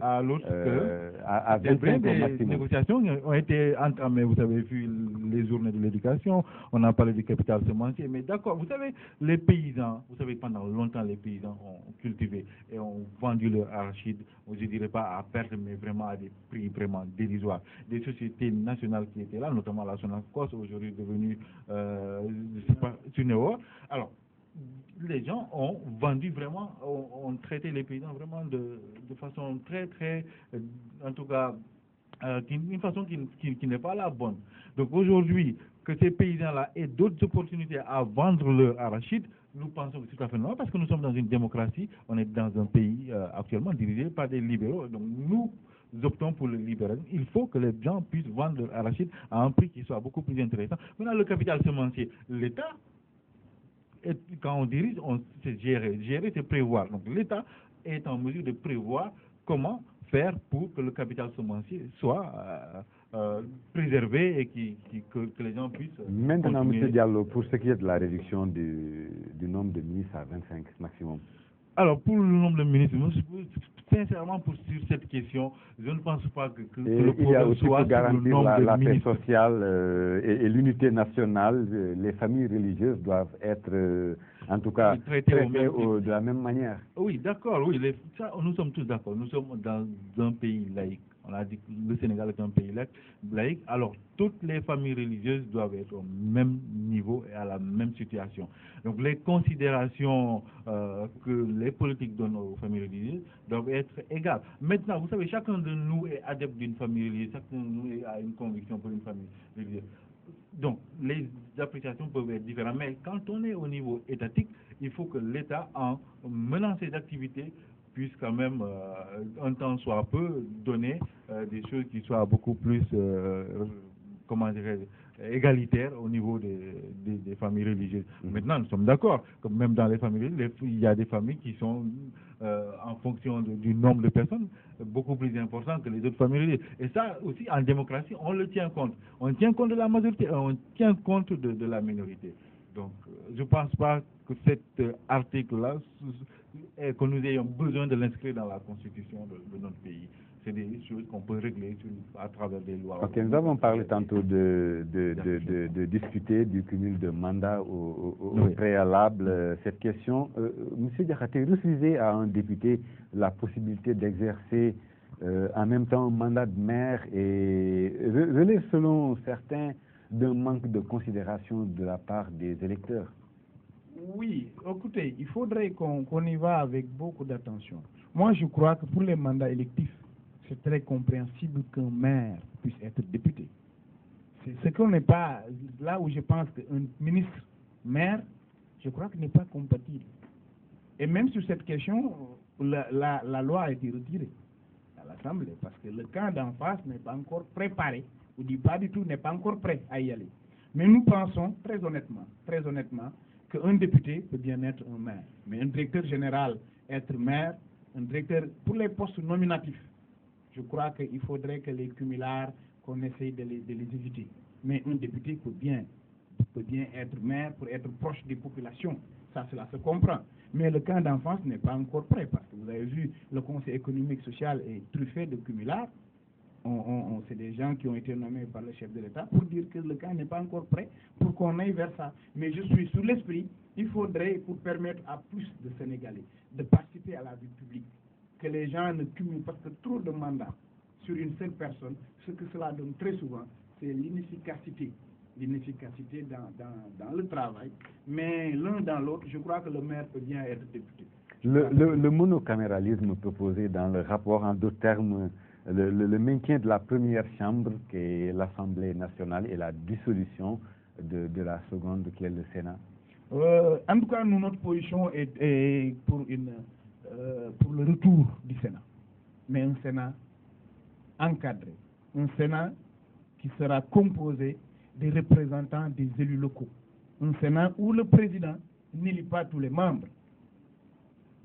à 25 au maximum. Des négociations ont été entamées, vous avez vu les journées de l'éducation, on a parlé du capital semencier, mais d'accord, vous savez, les paysans, vous savez, pendant longtemps, les paysans ont cultivé et ont vendu leur arachide, je ne dirais pas à perte, mais vraiment à des prix vraiment dérisoires. Des sociétés nationales qui étaient là, notamment la Sonacos, aujourd'hui devenue, je sais pas, Sunéo. Alors, les gens ont vendu vraiment, ont traité les paysans vraiment de façon très, très, en tout cas, une façon qui n'est pas la bonne. Donc aujourd'hui, que ces paysans-là aient d'autres opportunités à vendre leur arachide, nous pensons que c'est tout à fait normal parce que nous sommes dans une démocratie, on est dans un pays actuellement dirigé par des libéraux. Donc nous optons pour le libéralisme. Il faut que les gens puissent vendre leur arachide à un prix qui soit beaucoup plus intéressant. Maintenant, le capital semencier, l'État, et quand on dirige, c'est gérer. Gérer, c'est prévoir. Donc l'État est en mesure de prévoir comment faire pour que le capital semencier soit préservé et que les gens puissent. Maintenant, M. Diallo, pour ce qui est de la réduction du nombre de ministres à 25 maximum. Alors, pour le nombre de ministres, sincèrement, sur cette question, je ne pense pas que le problème soit sur le nombre de ministres. La paix sociale et l'unité nationale, les familles religieuses doivent être, en tout cas, traitées de la même manière. Oui, d'accord, oui, nous sommes tous d'accord. Nous sommes dans un pays laïque. On a dit que le Sénégal est un pays laïque. Alors, toutes les familles religieuses doivent être au même niveau et à la même situation. Donc, les considérations que les politiques donnent aux familles religieuses doivent être égales. Maintenant, vous savez, chacun de nous est adepte d'une famille religieuse, chacun de nous a une conviction pour une famille religieuse. Donc, les appréciations peuvent être différentes, mais quand on est au niveau étatique, il faut que l'État, en menant ses activités, puisse quand même, un temps soit peu, donner des choses qui soient beaucoup plus, comment dirais-je, égalitaires au niveau des familles religieuses. Maintenant, nous sommes d'accord que même dans les familles religieuses, il y a des familles qui sont, en fonction du nombre de personnes, beaucoup plus importantes que les autres familles religieuses. Et ça aussi, en démocratie, on le tient compte. On tient compte de la majorité, on tient compte de la minorité. Donc, je ne pense pas que cet article-là, que nous ayons besoin de l'inscrire dans la Constitution de notre pays. C'est des choses qu'on peut régler à travers des lois. Ok, nous avons parlé tantôt de discuter du cumul de mandats au préalable. Cette question, M. Diakhaté, refusez à un député la possibilité d'exercer en même temps un mandat de maire et relève selon certains d'un manque de considération de la part des électeurs. Oui, écoutez, il faudrait qu'on y va avec beaucoup d'attention. Moi, je crois que pour les mandats électifs, c'est très compréhensible qu'un maire puisse être député. C'est ce qu'on n'est pas, là où je pense qu'un ministre maire, je crois qu'il n'est pas compatible. Et même sur cette question, la loi a été retirée à l'Assemblée parce que le camp d'en face n'est pas encore préparé, ou dit pas du tout, n'est pas encore prêt à y aller. Mais nous pensons très honnêtement, qu'un député peut bien être un maire. Mais un directeur général être maire, Un directeur, pour les postes nominatifs, je crois qu'il faudrait que les cumulards, qu'on essaye de les éviter. Mais un député peut bien être maire pour être proche des populations. Ça, cela se comprend. Mais le camp d'enfance n'est pas encore prêt, parce que vous avez vu, le Conseil économique social est truffé de cumulards. C'est des gens qui ont été nommés par le chef de l'État pour dire que le camp n'est pas encore prêt pour qu'on aille vers ça. Mais je suis sur l'esprit, il faudrait, pour permettre à plus de Sénégalais de participer à la vie publique, que les gens ne cumulent, parce que trop de mandats sur une seule personne, ce que cela donne très souvent, c'est l'inefficacité dans le travail. Mais l'un dans l'autre, je crois que le maire peut bien être député. Le monocaméralisme proposé dans le rapport, en d'autres termes, le maintien de la première chambre, qui est l'Assemblée nationale, et la dissolution de la seconde, qui est le Sénat. En tout cas, notre position est pour le retour du Sénat. Mais un Sénat encadré. Un Sénat qui sera composé des représentants des élus locaux. Un Sénat où le président n'élit pas tous les membres.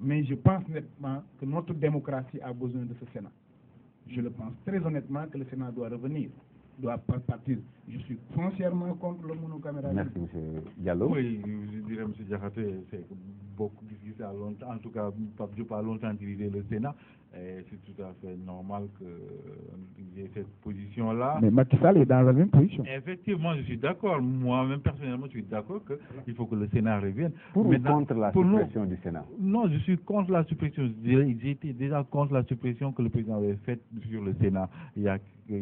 Mais je pense nettement que notre démocratie a besoin de ce Sénat. Je le pense très honnêtement que le Sénat doit revenir, doit partir. Je suis foncièrement contre le monocaméralisme. Merci, M. Diallo. Oui, je dirais, M. Diakhaté, c'est beaucoup difficile à longtemps. En tout cas, Pape Diop a longtemps dirigé le Sénat. Et c'est tout à fait normal qu'il y ait cette position-là. Mais Macky Sall est dans la même position. Effectivement, je suis d'accord. Moi-même, personnellement, je suis d'accord qu'il faut que le Sénat revienne. Pour ou contre la suppression du Sénat? Non, je suis contre la suppression. J'étais déjà contre la suppression que le président avait faite sur le Sénat il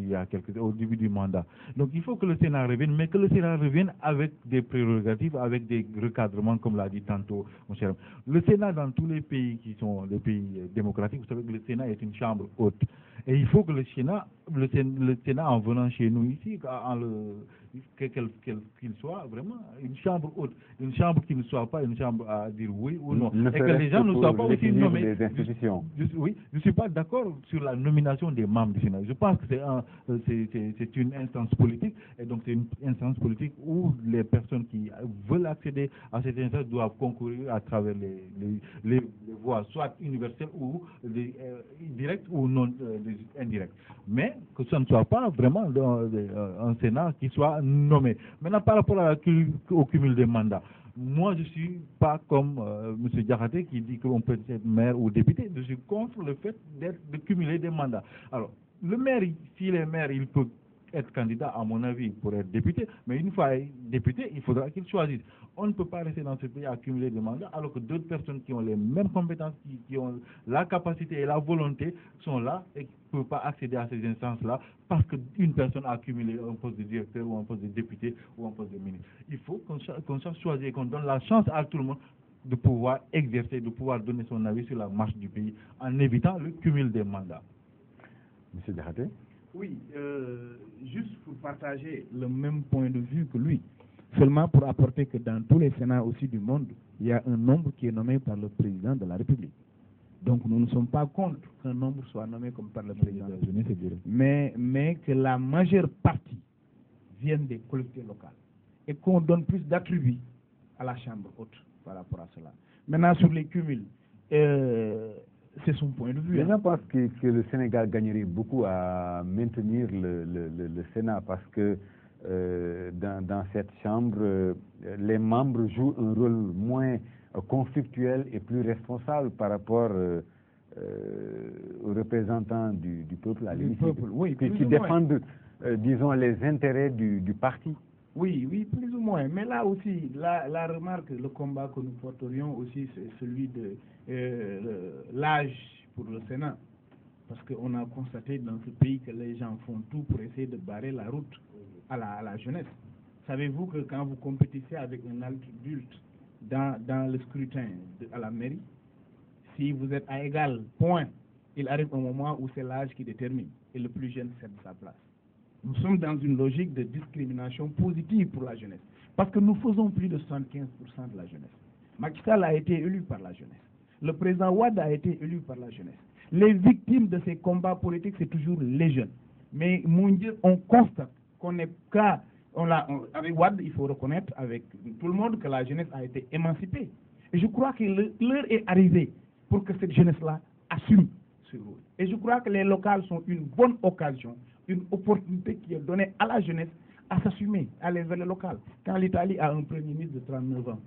y a au début du mandat. Donc, il faut que le Sénat revienne, mais que le Sénat revienne avec des prérogatives, avec des recadrements, comme l'a dit tantôt mon cher. Le Sénat, dans tous les pays qui sont des pays démocratiques, vous savez que le Sénat est une chambre haute. Et il faut que le Sénat, en venant chez nous ici, qu'il soit vraiment une chambre haute, une chambre qui ne soit pas une chambre à dire oui ou non, et que les gens ne soient pas aussi nommés. Des institutions. Oui, je ne suis pas d'accord sur la nomination des membres du Sénat. Je pense que c'est une instance politique, et donc c'est une instance politique où les personnes qui veulent accéder à cette instance doivent concourir à travers les voies, soit universelles ou directes ou non indirectes. Mais que ce ne soit pas vraiment un Sénat qui soit nommé. Maintenant, par rapport au cumul des mandats, moi, je ne suis pas comme M. Diakhaté qui dit qu'on peut être maire ou député. Je suis contre le fait de cumuler des mandats. Alors, le maire, s'il est maire, il peut être candidat, à mon avis, pour être député, mais une fois député, il faudra qu'il choisisse. On ne peut pas rester dans ce pays à accumuler des mandats, alors que d'autres personnes qui ont les mêmes compétences, qui ont la capacité et la volonté, sont là et qui ne peuvent pas accéder à ces instances-là parce qu'une personne a accumulé un poste de directeur ou un poste de député ou un poste de ministre. Il faut qu'on soit choisi et qu'on donne la chance à tout le monde de pouvoir exercer, de pouvoir donner son avis sur la marche du pays en évitant le cumul des mandats. M. Diakhaté? Oui, juste pour partager le même point de vue que lui, seulement pour apporter que dans tous les Sénats aussi du monde, il y a un nombre qui est nommé par le président de la République. Donc nous ne sommes pas contre qu'un nombre soit nommé comme par le président, mais que la majeure partie vienne des collectivités locales et qu'on donne plus d'attributs à la Chambre haute par rapport à cela. Maintenant, sur les cumuls, c'est son point de vue. Je pense que le Sénégal gagnerait beaucoup à maintenir le Sénat parce que dans cette chambre, les membres jouent un rôle moins conflictuel et plus responsable par rapport aux représentants du peuple à l'hémicycle, oui, qui défendent, disons, les intérêts du parti. Oui, plus ou moins. Mais là aussi, la remarque, le combat que nous porterions aussi, c'est celui de l'âge pour le Sénat. Parce qu'on a constaté dans ce pays que les gens font tout pour essayer de barrer la route à la jeunesse. Savez-vous que quand vous compétissez avec un adulte dans le scrutin à la mairie, si vous êtes à égal point, il arrive un moment où c'est l'âge qui détermine et le plus jeune cède sa place. Nous sommes dans une logique de discrimination positive pour la jeunesse. Parce que nous faisons plus de 75% de la jeunesse. Macky Sall a été élu par la jeunesse. Le président Wade a été élu par la jeunesse. Les victimes de ces combats politiques, c'est toujours les jeunes. Mais mon Dieu, on constate qu'on n'est qu'à... Avec Wade, il faut reconnaître avec tout le monde que la jeunesse a été émancipée. Et je crois que l'heure est arrivée pour que cette jeunesse-là assume ce rôle. Et je crois que les locales sont une bonne occasion, une opportunité qui est donnée à la jeunesse à s'assumer, à aller vers le local. Quand l'Italie a un premier ministre de 39 ans,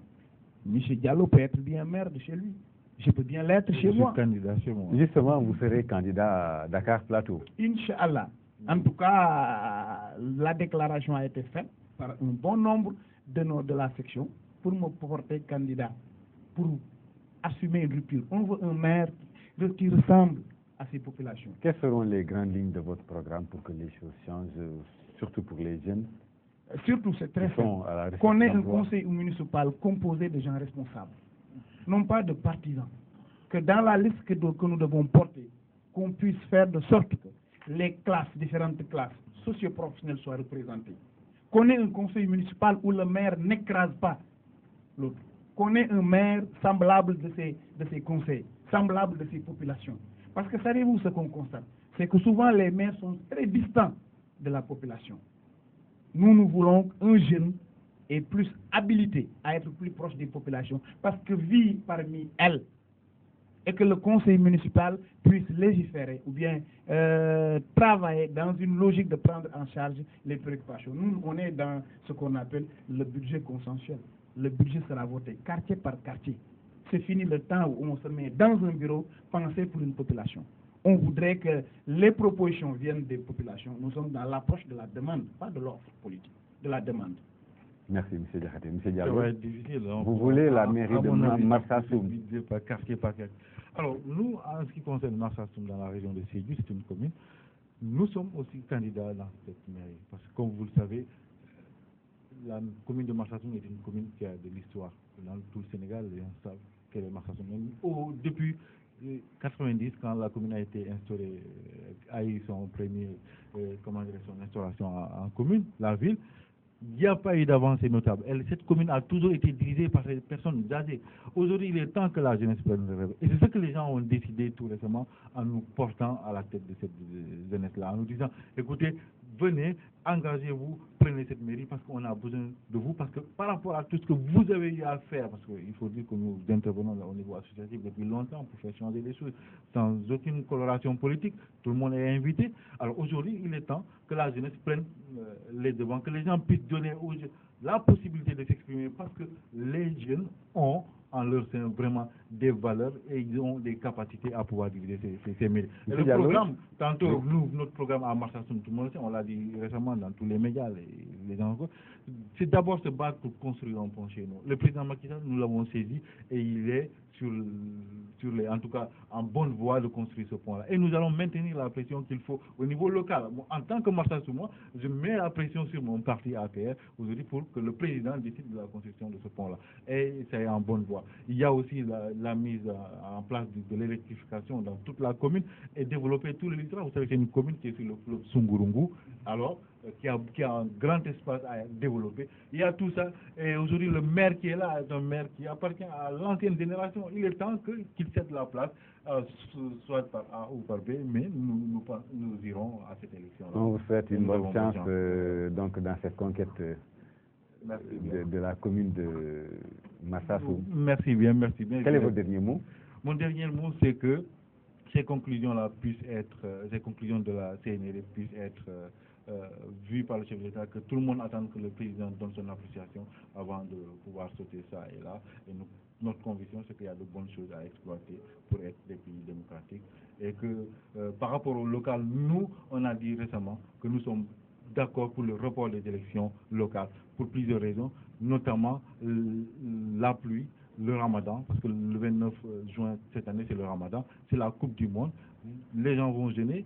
M. Diallo peut être bien maire de chez lui. Je peux bien l'être chez moi. Candidat chez moi. Justement, vous serez candidat à Dakar Plateau. Inch'Allah. En tout cas, la déclaration a été faite par un bon nombre de la section pour me porter candidat, pour assumer une rupture. On veut un maire qui ressemble à ces populations. Quelles seront les grandes lignes de votre programme pour que les choses changent, surtout pour les jeunes? Surtout, c'est très simple. Qu'on ait un conseil municipal composé de gens responsables, non pas de partisans. Que dans la liste que nous devons porter, qu'on puisse faire de sorte que les classes, différentes classes socio-professionnelles soient représentées. Qu'on ait un conseil municipal où le maire n'écrase pas l'autre. Qu'on ait un maire semblable de ces conseils, semblable de ces populations. Parce que savez-vous ce qu'on constate? C'est que souvent les maires sont très distants de la population. Nous voulons un jeune et plus habilité à être plus proche des populations parce que vit parmi elles et que le conseil municipal puisse légiférer ou bien travailler dans une logique de prendre en charge les préoccupations. Nous, on est dans ce qu'on appelle le budget consensuel. Le budget sera voté quartier par quartier. C'est fini le temps où on se met dans un bureau, penser pour une population. On voudrait que les propositions viennent des populations. Nous sommes dans l'approche de la demande, pas de l'offre politique, de la demande. Merci, M. Diakhaté. M. Diallo, ça va être difficile. Vous voulez la mairie de Marsassoum? Par quartier par quartier. Alors, nous, en ce qui concerne Marsassoum dans la région de Sédhiou, c'est une commune. Nous sommes aussi candidats dans cette mairie. Parce que, comme vous le savez, la commune de Marsassoum est une commune qui a de l'histoire. Dans tout le Sénégal, les gens savent qu'elle est Marsassoum. Depuis 90, quand la commune a été instaurée, a eu son premier, son instauration en commune, la ville, il n'y a pas eu d'avancée notable. Cette commune a toujours été dirigée par des personnes âgées. Aujourd'hui, il est temps que la jeunesse prenne le relais. Et c'est ce que les gens ont décidé tout récemment en nous portant à la tête de cette jeunesse-là, en nous disant, écoutez, venez, engagez-vous, prenez cette mairie parce qu'on a besoin de vous, parce que par rapport à tout ce que vous avez eu à faire, parce qu'il faut dire que nous intervenons au niveau associatif depuis longtemps pour faire changer les choses, sans aucune coloration politique, tout le monde est invité. Alors aujourd'hui, il est temps que la jeunesse prenne les devants, que les gens puissent donner aux jeunes la possibilité de s'exprimer, parce que les jeunes ont en leur sein vraiment des valeurs et ils ont des capacités à pouvoir diriger ces mairies. Et le programme, tantôt, notre programme à Marsassoum, tout le monde sait, on l'a dit récemment dans tous les médias, les gens, c'est d'abord se battre pour construire un pont chez nous. Le président Macky Sall, nous l'avons saisi et il est en tout cas en bonne voie de construire ce pont-là. Et nous allons maintenir la pression qu'il faut au niveau local. Bon, en tant que Marsassoum, je mets la pression sur mon parti APR aujourd'hui pour que le président décide de la construction de ce pont-là. Et c'est en bonne voie. Il y a aussi la mise en place de l'électrification dans toute la commune et développer tout le littoral. Vous savez que c'est une commune qui est sur le fleuve Sungurungu, alors qui a un grand espace à développer. Il y a tout ça. Et aujourd'hui, le maire qui est là est un maire qui appartient à l'ancienne génération. Il est temps qu'il cède la place, soit par A ou par B, mais nous irons à cette élection-là. On vous souhaite une bonne chance donc, dans cette conquête de la commune de Marsassoum. Merci bien, merci bien. Quel est votre dernier mot? Mon dernier mot, c'est que ces conclusions-là puissent être, ces conclusions de la CNRD puissent être vues par le chef de l'État, que tout le monde attend que le président donne son appréciation avant de pouvoir sauter ça et là. Et notre conviction, c'est qu'il y a de bonnes choses à exploiter pour être des pays démocratiques. Et que par rapport au local, nous, on a dit récemment que nous sommes d'accord pour le report des élections locales pour plusieurs raisons, notamment la pluie, le ramadan, parce que le 29 juin cette année c'est le ramadan, c'est la Coupe du Monde, les gens vont jeûner,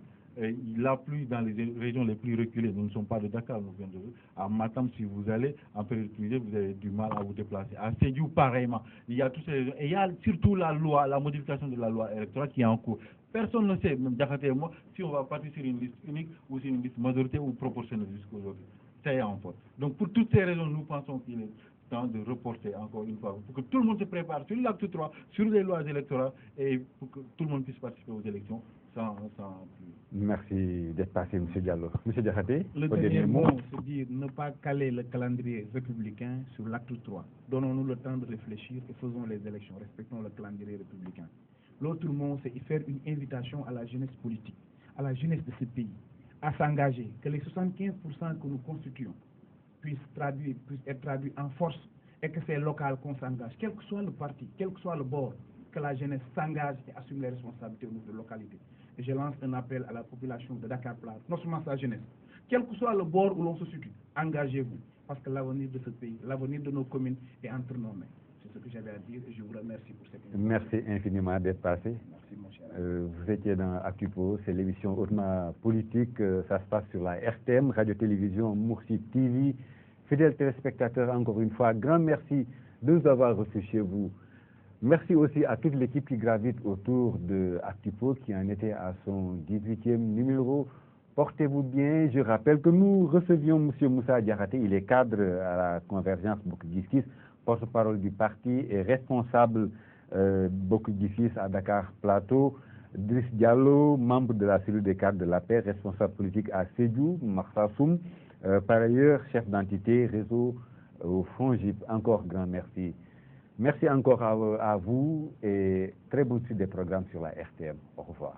la pluie dans les régions les plus reculées, nous ne sommes pas de Dakar, nous venons à Matam, si vous allez en période pluvieuse, vous avez du mal à vous déplacer. À Sédhiou, pareillement. Il y a toutes ces raisons. Et il y a surtout la modification de la loi électorale qui est en cours. Personne ne sait, même Diakhaté et moi, si on va partir sur une liste unique ou sur une liste majorité ou proportionnelle jusqu'aujourd'hui. Ça est en faute. Donc pour toutes ces raisons, nous pensons qu'il est temps de reporter encore une fois, pour que tout le monde se prépare sur l'acte 3, sur les lois électorales et pour que tout le monde puisse participer aux élections sans plus. Merci d'être passé, M. Diallo. M. Diakhaté, le dernier mot, c'est dire ne pas caler le calendrier républicain sur l'acte 3. Donnons-nous le temps de réfléchir et faisons les élections, respectons le calendrier républicain. L'autre mot, c'est faire une invitation à la jeunesse politique, à la jeunesse de ce pays, à s'engager, que les 75% que nous constituons puissent être traduits en force et que c'est local qu'on s'engage, quel que soit le parti, quel que soit le bord, que la jeunesse s'engage et assume les responsabilités au niveau de la localité. Et je lance un appel à la population de Dakar Plateau, non seulement sa jeunesse, quel que soit le bord où l'on se situe, engagez-vous, parce que l'avenir de ce pays, l'avenir de nos communes est entre nos mains. C'est ce que j'avais à dire et je vous remercie pour cette invitation. Merci infiniment d'être passé. Merci mon cher. Vous étiez dans Actupo, c'est l'émission hautement politique, ça se passe sur la RTM, Radio-Télévision Mourchid TV. Fidèles téléspectateurs, encore une fois, grand merci de nous avoir reçus chez vous. Merci aussi à toute l'équipe qui gravite autour de Actupo, qui en était à son 18e numéro. Portez-vous bien. Je rappelle que nous recevions M. Moussa Diakhaté, il est cadre à la Convergence Bokk-Gis-Kis, porte-parole du parti et responsable Bokk-Gis-Kis à Dakar Plateau. Driss Diallo, membre de la cellule des cadres de la paix, responsable politique à Sédhiou, Marsassoum. Par ailleurs, chef d'entité, réseau au FONGIP. Encore grand merci. Merci encore à vous et très bonne suite des programmes sur la RTM. Au revoir.